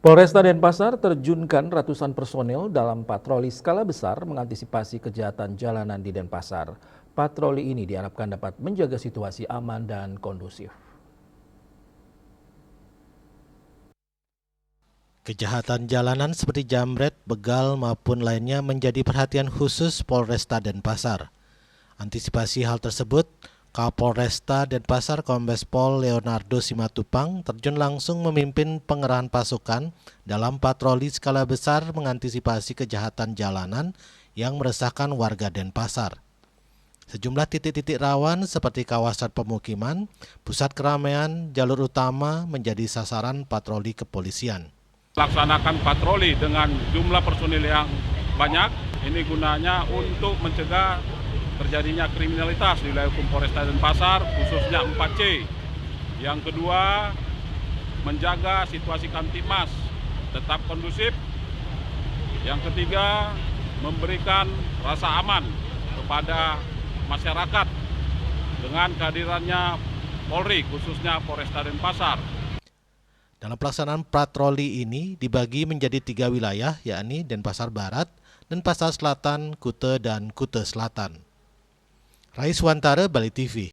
Polresta Denpasar terjunkan ratusan personel dalam patroli skala besar mengantisipasi kejahatan jalanan di Denpasar. Patroli ini diharapkan dapat menjaga situasi aman dan kondusif. Kejahatan jalanan seperti jambret, begal maupun lainnya menjadi perhatian khusus Polresta Denpasar. Antisipasi hal tersebut, Kapolresta Denpasar Kombes Pol Leonardo Simatupang terjun langsung memimpin pengerahan pasukan dalam patroli skala besar mengantisipasi kejahatan jalanan yang meresahkan warga Denpasar. Sejumlah titik-titik rawan seperti kawasan pemukiman, pusat keramaian, jalur utama menjadi sasaran patroli kepolisian. Laksanakan patroli dengan jumlah personil yang banyak, ini gunanya untuk mencegah terjadinya kriminalitas di wilayah hukum Polresta Denpasar, khususnya 4C. Yang kedua, menjaga situasi Kamtibmas tetap kondusif. Yang ketiga, memberikan rasa aman kepada masyarakat dengan kehadirannya Polri, khususnya Polresta Denpasar. Dalam pelaksanaan patroli ini dibagi menjadi 3 wilayah, yakni Denpasar Barat, Denpasar Selatan, Kute, dan Kute Selatan. Rais Wantara, Bali TV.